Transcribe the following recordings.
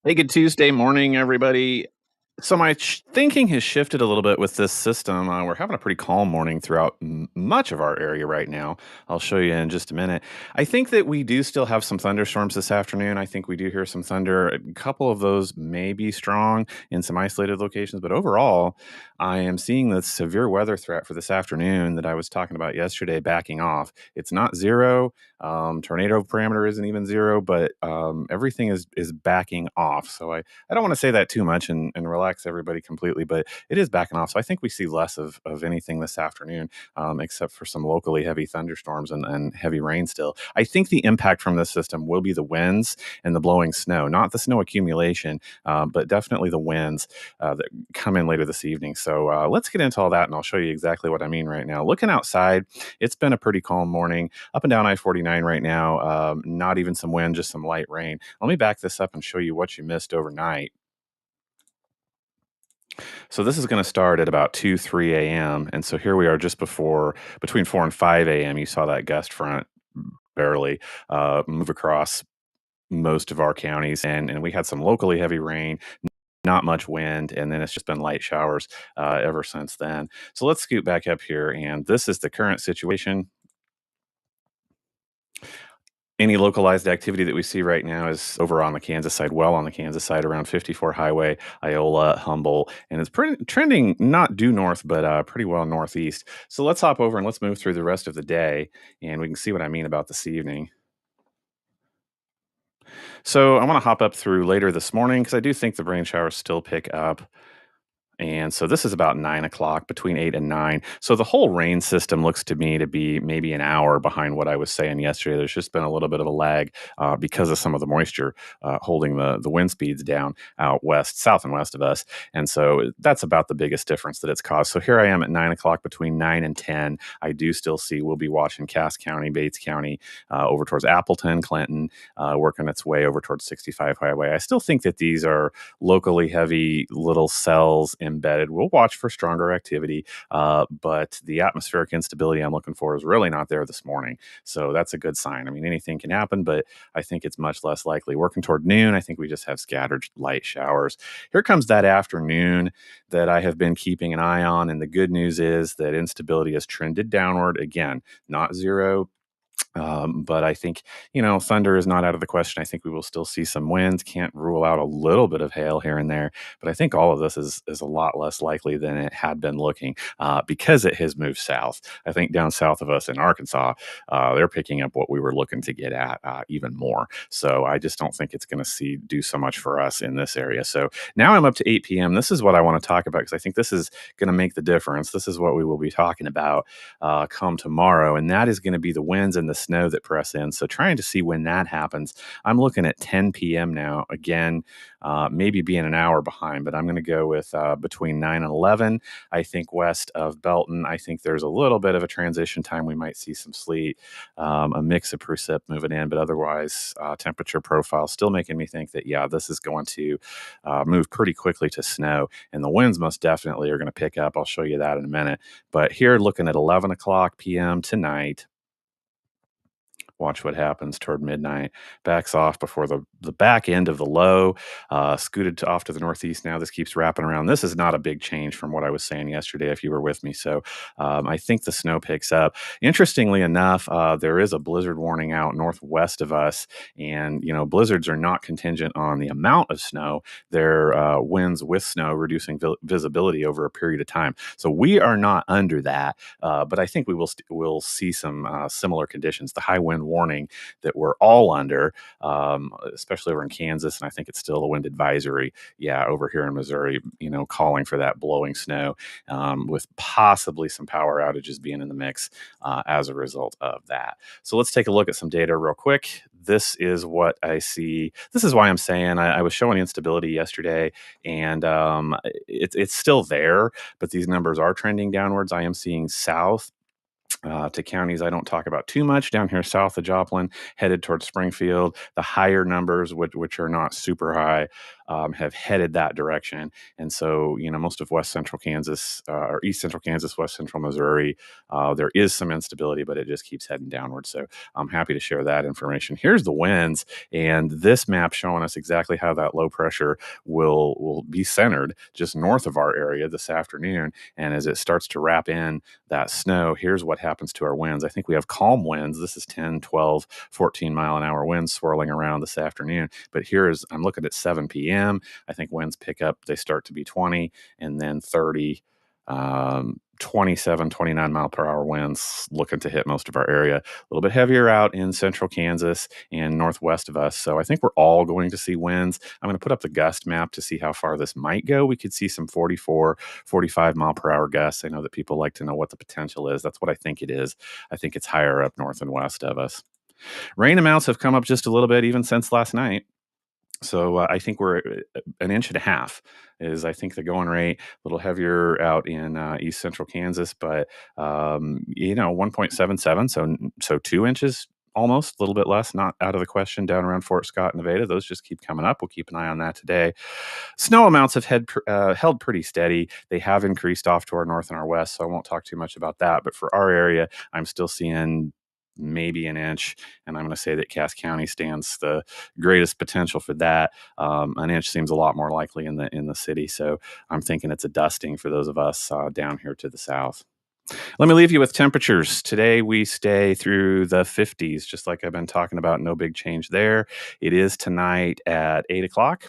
Hey, good Tuesday morning, everybody. So my thinking has shifted a little bit with this system. We're having a pretty calm morning throughout much of our area right now. I'll show you in just a minute. I think that we do still have some thunderstorms this afternoon. I think we do hear some thunder. A couple of those may be strong in some isolated locations, but overall, I am seeing the severe weather threat for this afternoon that I was talking about yesterday backing off. It's not zero. Tornado parameter isn't even zero, but everything is backing off. So I don't want to say that too much and relax everybody completely, but it is backing off. So I think we see less of anything this afternoon, except for some locally heavy thunderstorms and heavy rain still. I think the impact from this system will be the winds and the blowing snow, not the snow accumulation, but definitely the winds that come in later this evening. So let's get into all that and I'll show you exactly what I mean right now. Looking outside, it's been a pretty calm morning up and down I-49 right now. Not even some wind, just some light rain. Let me back this up and show you what you missed overnight. So this is going to start at about 2, 3 a.m. And so here we are just before, between 4 and 5 a.m. You saw that gust front barely move across most of our counties. And we had some locally heavy rain, not much wind, and then it's just been light showers ever since then. So let's scoot back up here. And this is the current situation. Any localized activity that we see right now is over on the Kansas side, well on the Kansas side, around 54 Highway, Iola, Humboldt, and it's trending not due north, but pretty well northeast. So let's hop over and let's move through the rest of the day, and we can see what I mean about this evening. So I want to hop up through later this morning because I do think the rain showers still pick up. And so this is about 9 o'clock, between 8 and 9. So the whole rain system looks to me to be maybe an hour behind what I was saying yesterday. There's just been a little bit of a lag because of some of the moisture holding the wind speeds down out west, south and west of us. And so that's about the biggest difference that it's caused. So here I am at 9 o'clock, between 9 and 10. I do still see, we'll be watching Cass County, Bates County, over towards Appleton, Clinton, working its way over towards 65 Highway. I still think that these are locally heavy little cells embedded. We'll watch for stronger activity, but the atmospheric instability I'm looking for is really not there this morning. So that's a good sign. I mean, anything can happen, but I think it's much less likely. Working toward noon, I think we just have scattered light showers. Here comes that afternoon that I have been keeping an eye on. And the good news is that instability has trended downward again, not zero, but I think, thunder is not out of the question. I think we will still see some winds. Can't rule out a little bit of hail here and there. But I think all of this is a lot less likely than it had been looking because it has moved south. I think down south of us in Arkansas, they're picking up what we were looking to get at even more. So I just don't think it's going to do so much for us in this area. So now I'm up to 8 p.m. This is what I want to talk about because I think this is going to make the difference. This is what we will be talking about come tomorrow, and that is going to be the winds and the snow that press in. So trying to see when that happens. I'm looking at 10 p.m. now. Again, maybe being an hour behind, but I'm going to go with between 9 and 11. I think west of Belton, I think there's a little bit of a transition time. We might see some sleet, a mix of precip moving in, but otherwise, temperature profile still making me think that, yeah, this is going to move pretty quickly to snow, and the winds most definitely are going to pick up. I'll show you that in a minute. But here, looking at 11 o'clock p.m. tonight, watch what happens toward midnight. Backs off before the back end of the low, scooted off to the northeast. Now this keeps wrapping around. This is not a big change from what I was saying yesterday, if you were with me. So I think the snow picks up. Interestingly enough, there is a blizzard warning out northwest of us. And, blizzards are not contingent on the amount of snow. They're winds with snow, reducing visibility over a period of time. So we are not under that. But I think we'll see some similar conditions. The high wind warning that we're all under, especially over in Kansas, and I think it's still a wind advisory. Yeah, over here in Missouri, calling for that blowing snow, with possibly some power outages being in the mix as a result of that. So let's take a look at some data real quick. This is what I see. This is why I'm saying I was showing instability yesterday, and it's still there, but these numbers are trending downwards. I am seeing south To counties I don't talk about too much down here south of Joplin, headed towards Springfield. The higher numbers, which are not super high, have headed that direction. And so, most of West Central Kansas or East Central Kansas, West Central Missouri, there is some instability, but it just keeps heading downward. So I'm happy to share that information. Here's the winds, and this map showing us exactly how that low pressure will be centered just north of our area this afternoon. And as it starts to wrap in that snow, here's what happens to our winds. I think we have calm winds. This is 10, 12, 14 mile an hour winds swirling around this afternoon. But I'm looking at 7 p.m. I think winds pick up. They start to be 20 and then 30. 27, 29 mile per hour winds looking to hit most of our area. A little bit heavier out in central Kansas and northwest of us. So I think we're all going to see winds. I'm going to put up the gust map to see how far this might go. We could see some 44, 45 mile per hour gusts. I know that people like to know what the potential is. That's what I think it is. I think it's higher up north and west of us. Rain amounts have come up just a little bit even since last night. So I think we're an inch and a half is I think the going rate. A little heavier out in east central Kansas, but 1.77. So 2 inches almost, a little bit less, not out of the question down around Fort Scott and Nevada. Those just keep coming up. We'll keep an eye on that today. Snow amounts have held pretty steady. They have increased off to our north and our west, so I won't talk too much about that. But for our area, I'm still seeing maybe an inch, and I'm going to say that Cass County stands the greatest potential for that. An inch seems a lot more likely in the city, so I'm thinking it's a dusting for those of us down here to the south. Let me leave you with temperatures. Today we stay through the 50s, just like I've been talking about. No big change there. It is tonight at 8 o'clock,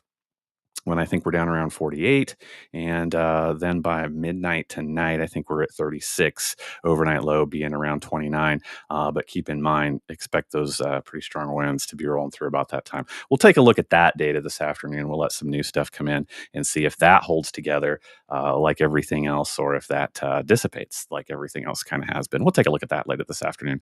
when I think we're down around 48. And then by midnight tonight, I think we're at 36, overnight low being around 29. But keep in mind, expect those pretty strong winds to be rolling through about that time. We'll take a look at that data this afternoon. We'll let some new stuff come in and see if that holds together like everything else, or if that dissipates like everything else kind of has been. We'll take a look at that later this afternoon.